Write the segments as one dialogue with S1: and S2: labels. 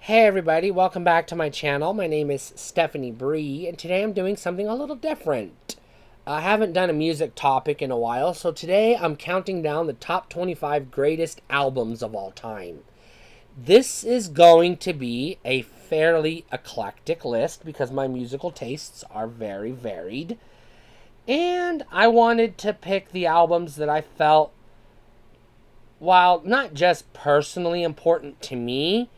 S1: Hey everybody, welcome back to my channel. My name is Stephanie Bree, and today I'm doing something a little different. I haven't done a music topic in a while, so today I'm counting down the top 25 greatest albums of all time. This is going to be a fairly eclectic list because my musical tastes are very varied. And I wanted to pick the albums that I felt, while not just personally important to me,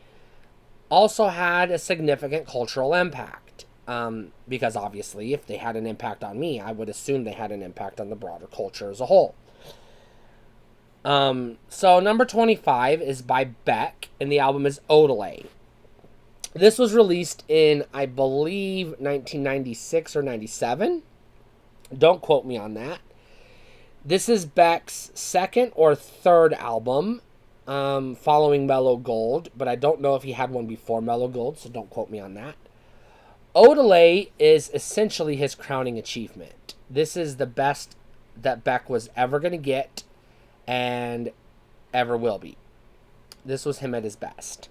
S1: also had a significant cultural impact. Because obviously, if they had an impact on me, I would assume they had an impact on the broader culture as a whole. So number 25 is by Beck, and the album is Odelay. This was released in, I believe, 1996 or 97. Don't quote me on that. This is Beck's second or third album, following Mellow Gold, but I don't know if he had one before Mellow Gold, so don't quote me on that. Odelay is essentially his crowning achievement. This is the best that Beck was ever going to get and ever will be. This was him at his best.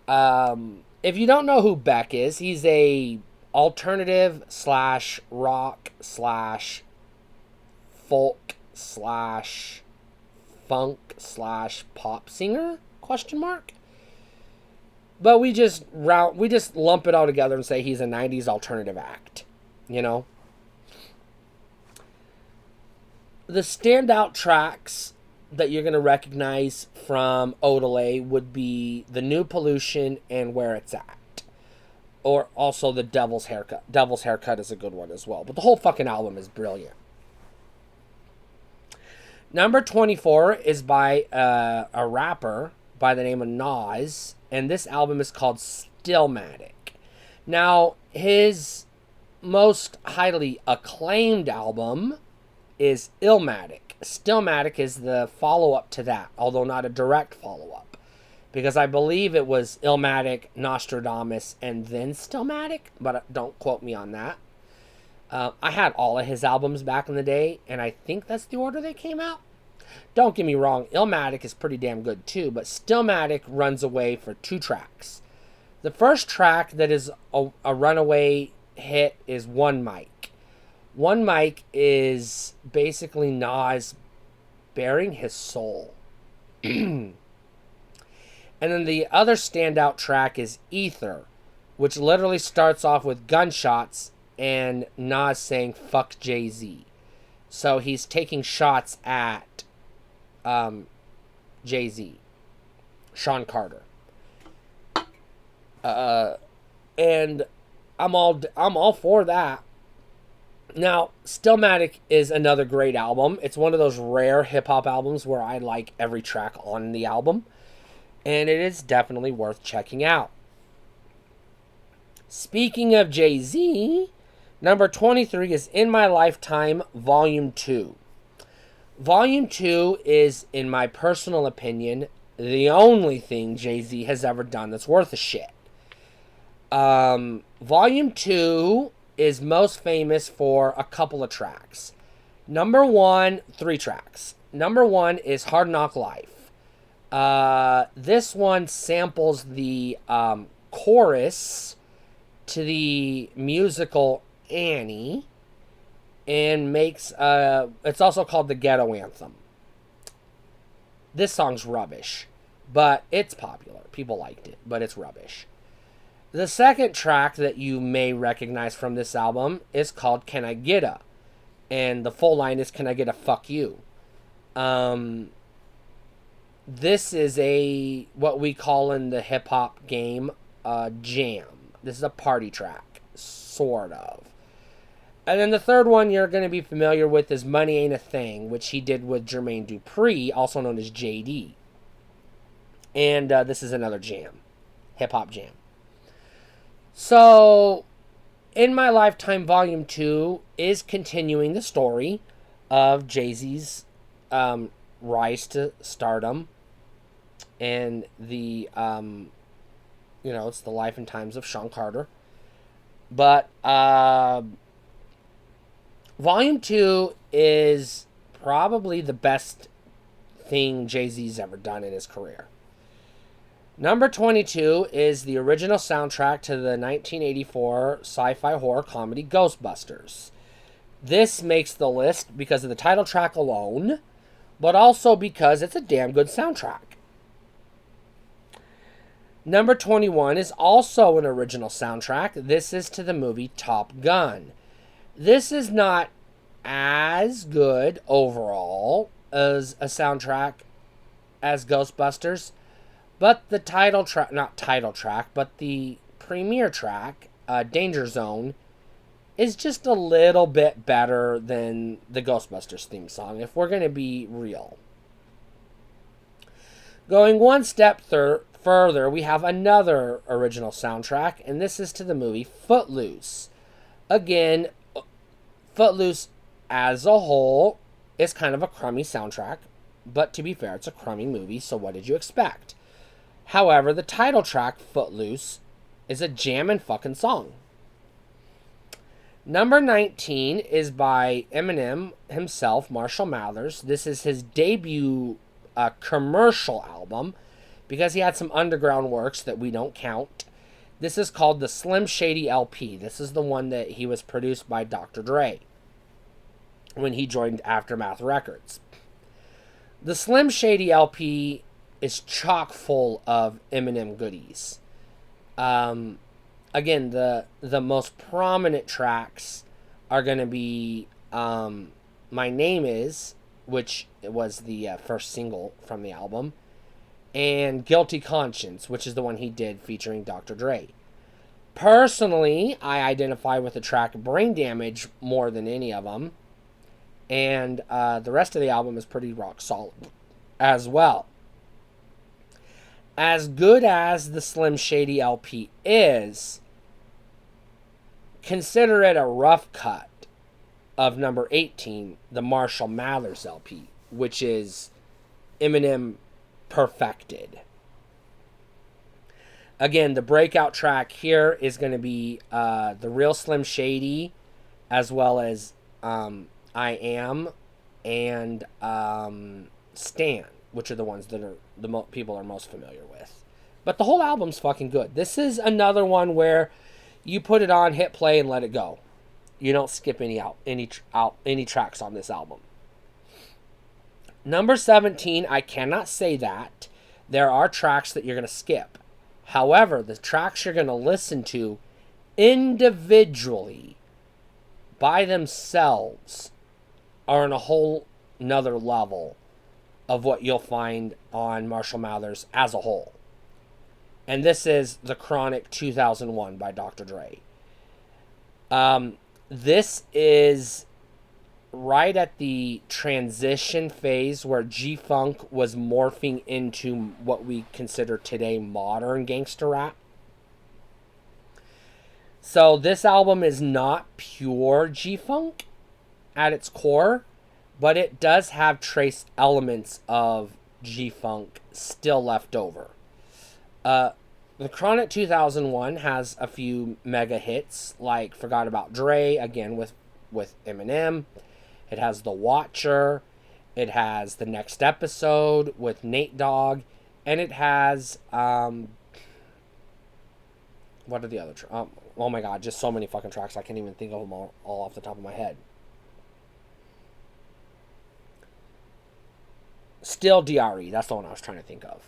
S1: If you don't know who Beck is, he's a alternative slash rock slash folk slash funk slash pop singer, question mark. But we just lump it all together and say he's a 90s alternative act, you know. The standout tracks that you're going to recognize from Odelay would be The New Pollution and Where It's At, or also The Devil's Haircut. Devil's Haircut is a good one as well, but the whole fucking album is brilliant. Number 24 is by a rapper by the name of Nas, and this album is called Stillmatic. Now, his most highly acclaimed album is Illmatic. Stillmatic is the follow-up to that, although not a direct follow-up, because I believe it was Illmatic, Nostradamus, and then Stillmatic, but don't quote me on that. I had all of his albums back in the day, and I think that's the order they came out. Don't get me wrong, Illmatic is pretty damn good too, but Stillmatic runs away for two tracks. The first track that is a runaway hit is One Mic. One Mic is basically Nas bearing his soul. And then the other standout track is Ether, which literally starts off with gunshots and Nas saying fuck Jay-Z. So he's taking shots at Jay-Z, Sean Carter. And I'm all for that. Now, Stillmatic is another great album. It's one of those rare hip-hop albums where I like every track on the album, and it is definitely worth checking out. Speaking of Jay-Z, number 23 is In My Lifetime, Volume 2. Volume 2 is, in my personal opinion, the only thing Jay-Z has ever done that's worth a shit. Volume 2 is most famous for a couple of tracks. Number 1, 3 tracks. Number 1 is Hard Knock Life. This one samples the chorus to the musical Annie, and makes it's also called the Ghetto Anthem. This song's rubbish, but it's popular. People liked it, but it's rubbish. The second track that you may recognize from this album is called Can I Get A? And the full line is Can I Get A Fuck You? This is what we call in the hip hop game jam. This is a party track, sort of. And then the third one you're going to be familiar with is Money Ain't a Thing, which he did with Jermaine Dupri, also known as JD. And this is another jam, hip-hop jam. So, In My Lifetime Volume 2 is continuing the story of Jay-Z's rise to stardom and the, it's the life and times of Sean Carter. But Volume 2 is probably the best thing Jay-Z's ever done in his career. Number 22 is the original soundtrack to the 1984 sci-fi horror comedy Ghostbusters. This makes the list because of the title track alone, but also because it's a damn good soundtrack. Number 21 is also an original soundtrack. This is to the movie Top Gun. This is not as good overall as a soundtrack as Ghostbusters, but the but the premiere track, Danger Zone, is just a little bit better than the Ghostbusters theme song, if we're going to be real. Going one step further, we have another original soundtrack, and this is to the movie Footloose. Again, Footloose as a whole is kind of a crummy soundtrack, but to be fair, it's a crummy movie, so what did you expect? However, the title track, Footloose, is a jammin' fucking song. Number 19 is by Eminem himself, Marshall Mathers. This is his debut commercial album because he had some underground works that we don't count. This is called the Slim Shady LP. This is the one that he was produced by Dr. Dre when he joined Aftermath Records. The Slim Shady LP is chock full of Eminem goodies. Again, the most prominent tracks are going to be My Name Is, which was the first single from the album, and Guilty Conscience, which is the one he did featuring Dr. Dre. Personally, I identify with the track Brain Damage more than any of them, and the rest of the album is pretty rock solid as well. As good as the Slim Shady LP is, consider it a rough cut of number 18, the Marshall Mathers LP, which is Eminem perfected. Again, the breakout track here is going to be The Real Slim Shady, as well as I Am and Stan, which are the ones that are people are most familiar with. But the whole album's fucking good. This is another one where you put it on, hit play, and let it go. You don't skip any tracks on this album. Number 17, I cannot say that. There are tracks that you're going to skip. However, the tracks you're going to listen to individually by themselves are on a whole nother level of what you'll find on Marshall Mathers as a whole. And this is The Chronic 2001 by Dr. Dre. This is right at the transition phase where G-Funk was morphing into what we consider today modern gangster rap. So this album is not pure G-Funk at its core, but it does have trace elements of G-Funk still left over. The Chronic 2001 has a few mega hits, like Forgot About Dre, again with Eminem. It has The Watcher. It has The Next Episode with Nate Dogg. And it has, what are the other tracks? Oh my god, just so many fucking tracks. I can't even think of them all off the top of my head. Still DRE, that's the one I was trying to think of,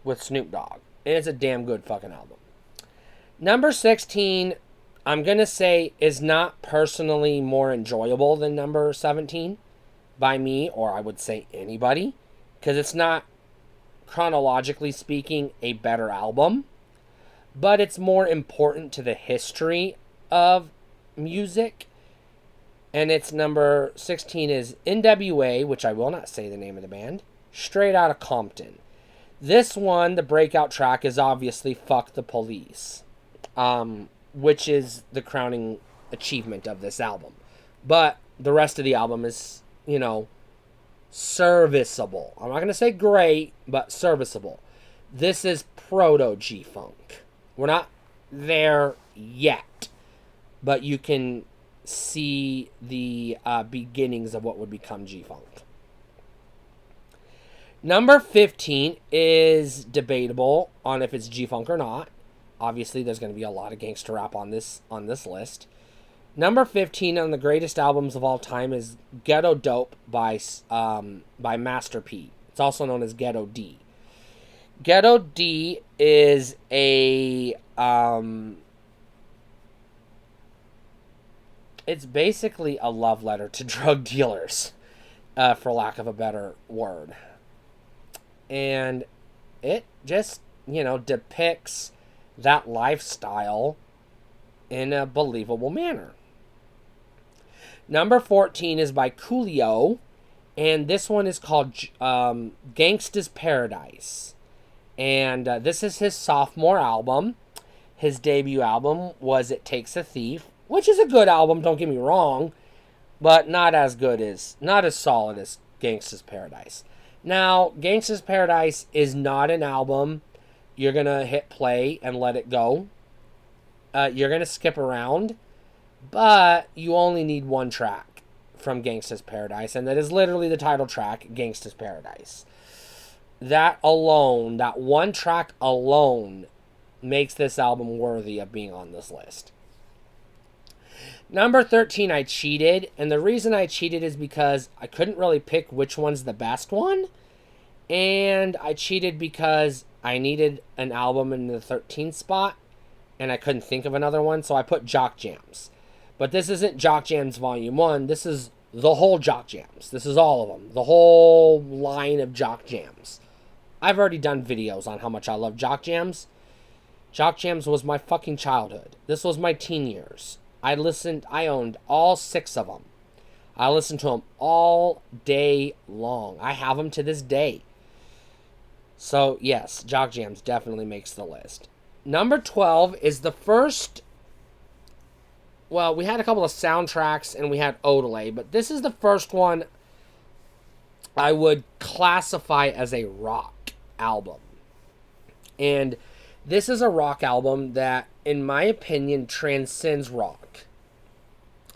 S1: with Snoop Dogg. And it's a damn good fucking album. Number 16, I'm going to say, is not personally more enjoyable than number 17 by me, or I would say anybody, because it's not, chronologically speaking, a better album, but it's more important to the history of music. And its number 16 is NWA, which I will not say the name of the band, Straight Outta Compton. This one, the breakout track, is obviously Fuck the Police, which is the crowning achievement of this album. But the rest of the album is, serviceable. I'm not going to say great, but serviceable. This is proto G-Funk. We're not there yet, but you can see the beginnings of what would become G-Funk. Number 15 is debatable on if it's G-Funk or not. Obviously, there's going to be a lot of gangster rap on this list. Number 15 on the greatest albums of all time is Ghetto Dope by Master P. It's also known as Ghetto D. Ghetto D is it's basically a love letter to drug dealers, for lack of a better word. And it just, depicts that lifestyle in a believable manner. Number 14 is by Coolio, and this one is called Gangsta's Paradise. And this is his sophomore album. His debut album was It Takes a Thief, which is a good album, don't get me wrong, but not as solid as Gangsta's Paradise. Now, Gangsta's Paradise is not an album you're going to hit play and let it go. You're going to skip around, but you only need one track from Gangsta's Paradise, and that is literally the title track, Gangsta's Paradise. That one track alone, makes this album worthy of being on this list. Number 13, I cheated, and the reason I cheated is because I couldn't really pick which one's the best one, and I cheated because I needed an album in the 13th spot, and I couldn't think of another one, so I put Jock Jams. But this isn't Jock Jams Volume 1, this is the whole Jock Jams. This is all of them, the whole line of Jock Jams. I've already done videos on how much I love Jock Jams. Jock Jams was my fucking childhood. This was my teen years. I owned all 6 of them. I listened to them all day long. I have them to this day. So, yes, Jock Jams definitely makes the list. Number 12 is the first... Well, we had a couple of soundtracks and we had Odelay, but this is the first one I would classify as a rock album. And this is a rock album that, in my opinion, transcends rock.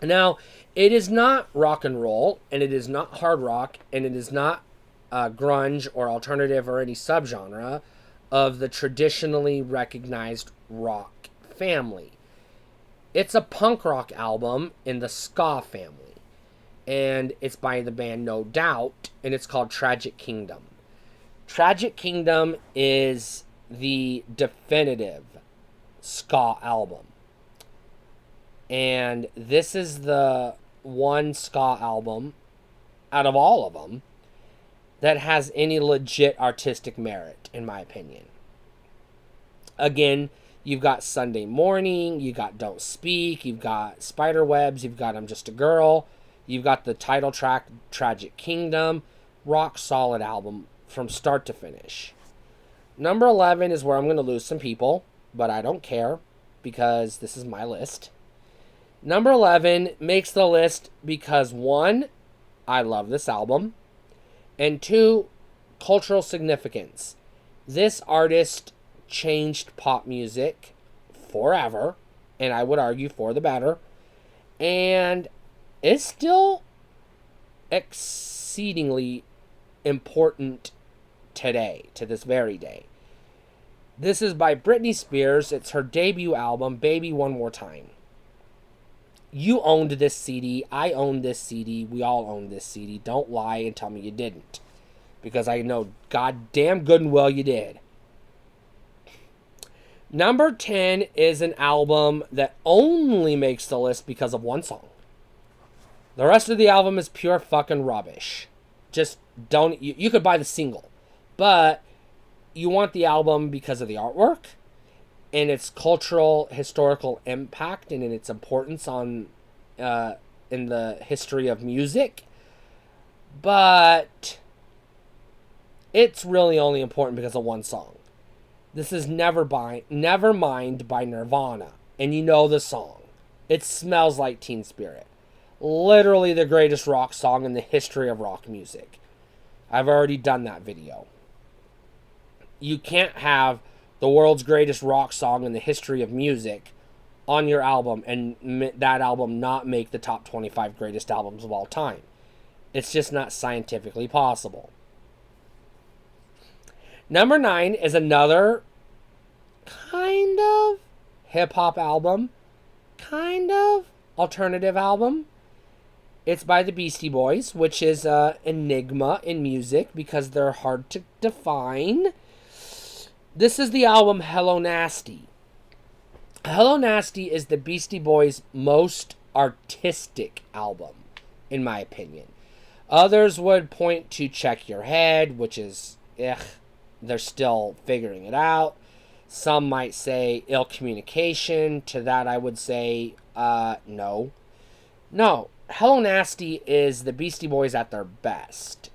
S1: Now, it is not rock and roll, and it is not hard rock, and it is not grunge or alternative or any subgenre of the traditionally recognized rock family. It's a punk rock album in the ska family, and it's by the band No Doubt, and it's called Tragic Kingdom. Tragic Kingdom is the definitive ska album. And this is the one ska album out of all of them that has any legit artistic merit, in my opinion. Again, you've got Sunday Morning, you've got Don't Speak, you've got Spiderwebs, you've got I'm Just a Girl, you've got the title track, Tragic Kingdom. Rock solid album from start to finish. Number 11 is where I'm going to lose some people, but I don't care because this is my list. Number 11 makes the list because 1, I love this album, and 2, cultural significance. This artist changed pop music forever, and I would argue for the better, and is still exceedingly important today, to this very day. This is by Britney Spears. It's her debut album, Baby One More Time. You owned this CD. I owned this CD. We all owned this CD. Don't lie and tell me you didn't. Because I know goddamn good and well you did. Number 10 is an album that only makes the list because of one song. The rest of the album is pure fucking rubbish. Just don't... You could buy the single. But you want the album because of the artwork and its cultural, historical impact and in its importance in the history of music. But it's really only important because of one song. This is Nevermind by Nirvana. And you know the song. It Smells Like Teen Spirit. Literally the greatest rock song in the history of rock music. I've already done that video. You can't have the world's greatest rock song in the history of music on your album and that album not make the top 25 greatest albums of all time. It's just not scientifically possible. Number 9 is another kind of hip-hop album, kind of alternative album. It's by the Beastie Boys, which is an enigma in music because they're hard to define. This is the album Hello Nasty. Hello Nasty is the Beastie Boys' most artistic album, in my opinion. Others would point to Check Your Head, which is, they're still figuring it out. Some might say Ill Communication. To that I would say, no. No, Hello Nasty is the Beastie Boys at their best.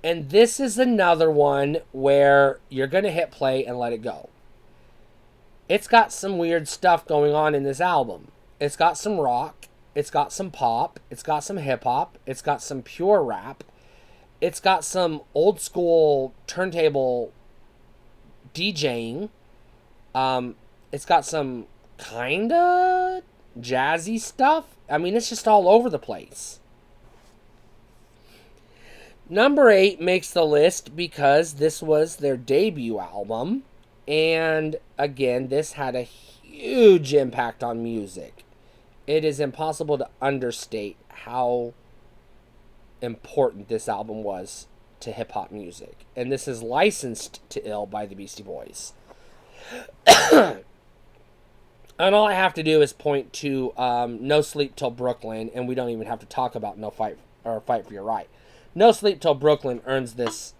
S1: And this is another one where you're going to hit play and let it go. It's got some weird stuff going on in this album. It's got some rock. It's got some pop. It's got some hip-hop. It's got some pure rap. It's got some old school turntable DJing. It's got some kind of jazzy stuff. I mean, it's just all over the place. Number 8 makes the list because this was their debut album. And again, this had a huge impact on music. It is impossible to understate how important this album was to hip-hop music. And this is Licensed to Ill by the Beastie Boys. And all I have to do is point to No Sleep Till Brooklyn, and we don't even have to talk about Fight for Your Right. No Sleep Till Brooklyn earns this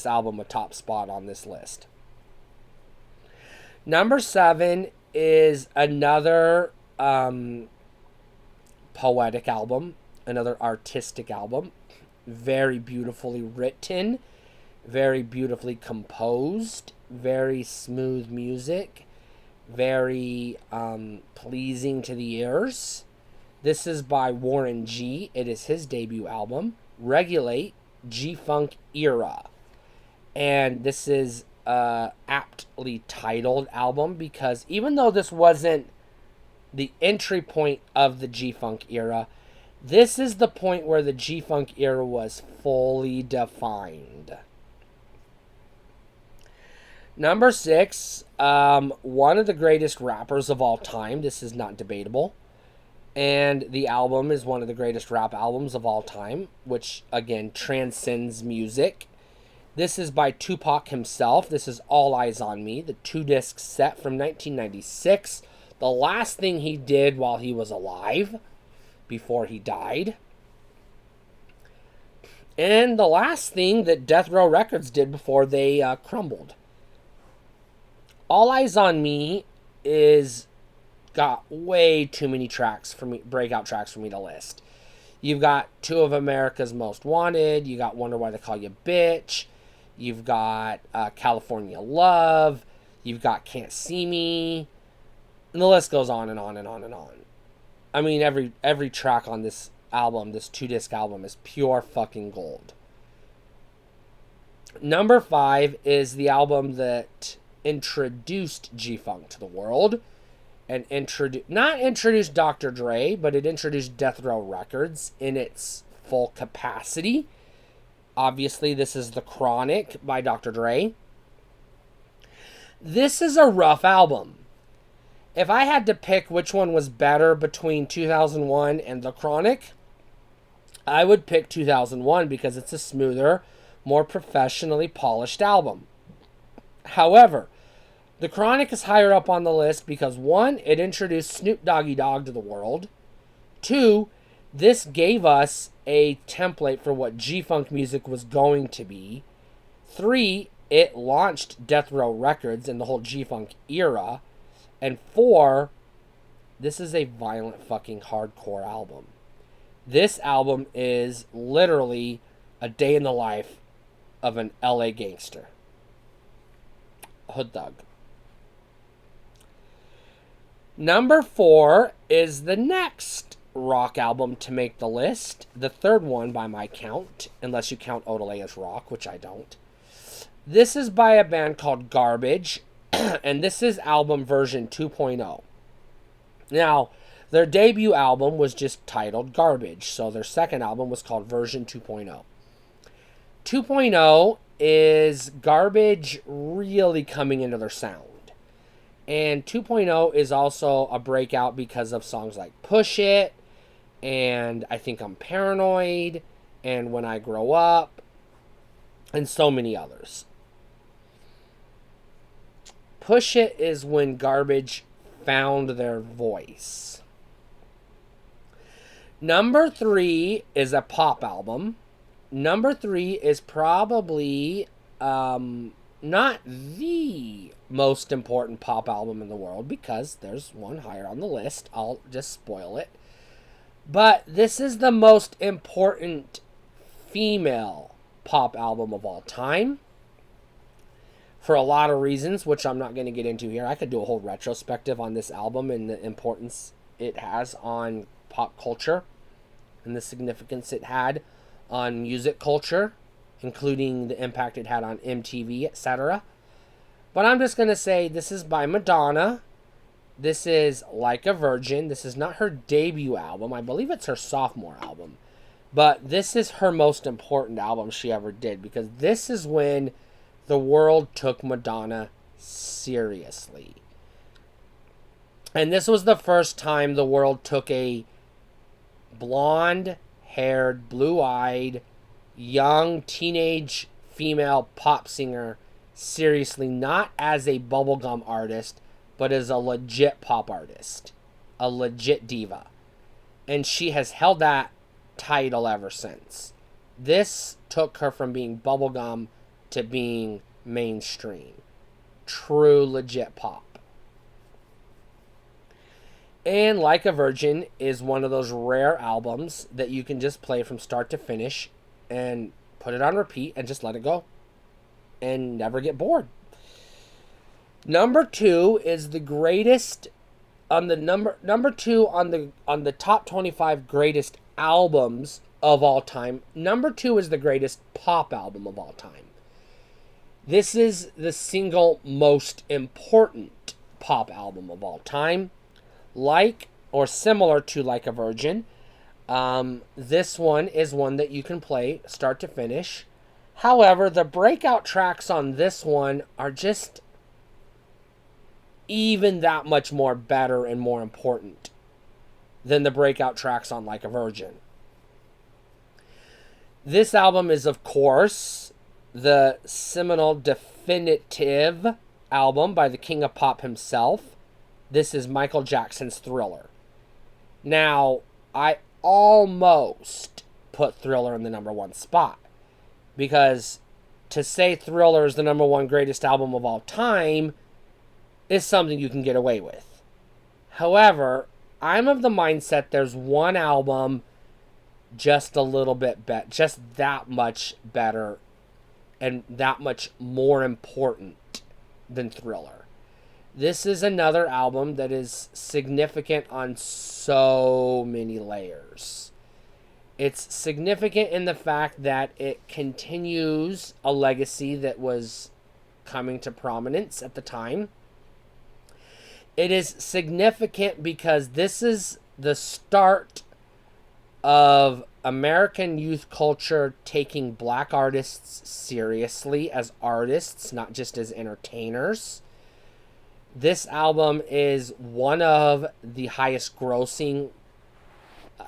S1: album a top spot on this list. Number 7 is another poetic album, another artistic album. Very beautifully written, very beautifully composed, very smooth music, very pleasing to the ears. This is by Warren G. It is his debut album, Regulate, G-Funk Era. And this is aptly titled album because even though this wasn't the entry point of the G-Funk era, this is the point where the G-Funk era was fully defined. Number 6, one of the greatest rappers of all time. This is not debatable. And the album is one of the greatest rap albums of all time, which, again, transcends music. This is by Tupac himself. This is All Eyes on Me, the 2-disc set from 1996. The last thing he did while he was alive, before he died. And the last thing that Death Row Records did before they crumbled. All Eyes on Me is got way too many tracks for me, breakout tracks for me to list. You've got two of America's Most Wanted. You got Wonder Why They Call You Bitch. You've got California Love. You've got Can't See Me. And the list goes on and on and on and on. I mean, every track on this album, this 2-disc album, is pure fucking gold. Number 5 is the album that introduced G-Funk to the world. And not introduced Dr. Dre, but it introduced Death Row Records in its full capacity. Obviously, this is The Chronic by Dr. Dre. This is a rough album. If I had to pick which one was better between 2001 and The Chronic, I would pick 2001 because it's a smoother, more professionally polished album. However, The Chronic is higher up on the list because 1, it introduced Snoop Doggy Dogg to the world. 2, this gave us a template for what G-Funk music was going to be. 3, it launched Death Row Records and the whole G-Funk era. And 4, this is a violent fucking hardcore album. This album is literally a day in the life of an LA gangster. Hood thug. Number 4 is the next rock album to make the list. The third one by my count, unless you count Odelay as rock, which I don't. This is by a band called Garbage, and this is album version 2.0. Now, their debut album was just titled Garbage, so their second album was called version 2.0. 2.0 is Garbage really coming into their sound. And 2.0 is also a breakout because of songs like Push It, and I Think I'm Paranoid, and When I Grow Up, and so many others. Push It is when Garbage found their voice. Number 3 is a pop album. Number 3 is probably not the most important pop album in the world, because there's one higher on the list. I'll just spoil it. But this is the most important female pop album of all time, for a lot of reasons, which I'm not going to get into here. I could do a whole retrospective on this album and the importance it has on pop culture and the significance it had on music culture, including the impact it had on MTV, etc. But I'm just going to say this is by Madonna. This is Like a Virgin. This is not her debut album. I believe it's her sophomore album. But this is her most important album she ever did, because this is when the world took Madonna seriously. And this was the first time the world took a blonde-haired, blue-eyed, young, teenage female pop singer seriously, not as a bubblegum artist, but as a legit pop artist, a legit diva. And she has held that title ever since. This took her from being bubblegum to being mainstream. True, legit pop. And Like a Virgin is one of those rare albums that you can just play from start to finish and put it on repeat and just let it go and never get bored. Number 2 is the greatest on the number 2 on the top 25 greatest albums of all time. Number 2 is the greatest pop album of all time. This is the single most important pop album of all time. Like or similar to Like a Virgin, this one is one that you can play start to finish. However, the breakout tracks on this one are just even that much more better and more important than the breakout tracks on Like a Virgin. This album is, of course, the seminal definitive album by the King of Pop himself. This is Michael Jackson's Thriller. Now, I almost put Thriller in the number 1 spot, because to say Thriller is the number 1 greatest album of all time is something you can get away with. However, I'm of the mindset there's one album just a little bit better, just that much better and that much more important than Thriller. This is another album that is significant on so many layers. It's significant in the fact that it continues a legacy that was coming to prominence at the time. It is significant because this is the start of American youth culture taking black artists seriously as artists, not just as entertainers. This album is one of the highest grossing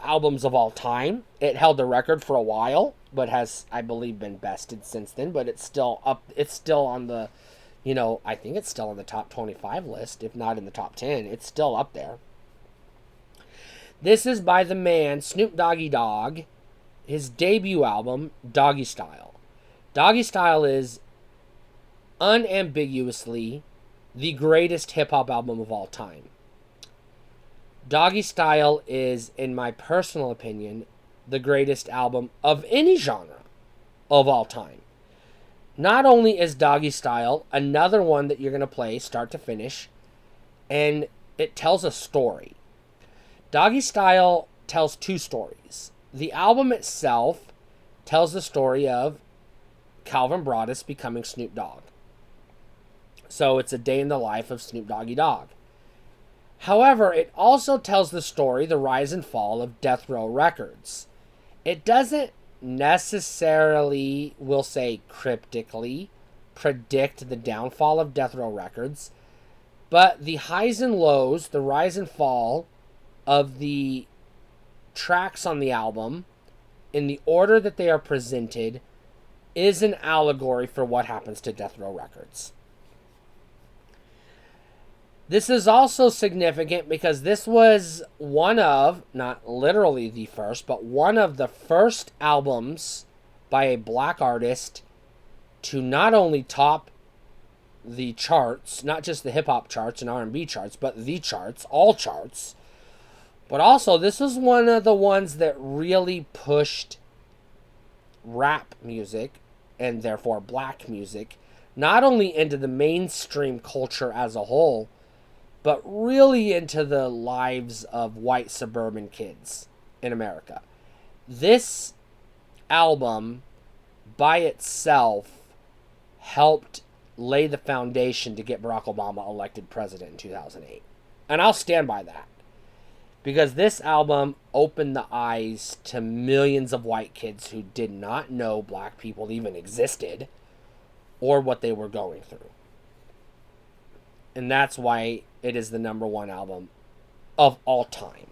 S1: albums of all time. It held the record for a while, but has, I believe, been bested since then. But it's still up. It's still on the, I think it's still on the top 25 list, if not in the top 10. It's still up there. This is by the man Snoop Doggy Dogg, his debut album, Doggy Style. Doggy Style is unambiguously the greatest hip-hop album of all time. Doggy Style is, in my personal opinion, the greatest album of any genre of all time. Not only is Doggy Style another one that you're going to play start to finish, and it tells a story. Doggy Style tells 2 stories. The album itself tells the story of Calvin Broadus becoming Snoop Dogg. So it's a day in the life of Snoop Doggy Dogg. However, it also tells the story, the rise and fall of Death Row Records. It doesn't necessarily, we'll say cryptically, predict the downfall of Death Row Records, but the highs and lows, the rise and fall of the tracks on the album, in the order that they are presented, is an allegory for what happens to Death Row Records. This is also significant because this was one of, not literally the first, but one of the first albums by a black artist to not only top the charts, not just the hip-hop charts and R&B charts, but the charts, all charts. But also, this is one of the ones that really pushed rap music, and therefore black music, not only into the mainstream culture as a whole, but really into the lives of white suburban kids in America. This album, by itself, helped lay the foundation to get Barack Obama elected president in 2008. And I'll stand by that. Because this album opened the eyes to millions of white kids who did not know black people even existed or what they were going through. And that's why it is the number one album of all time.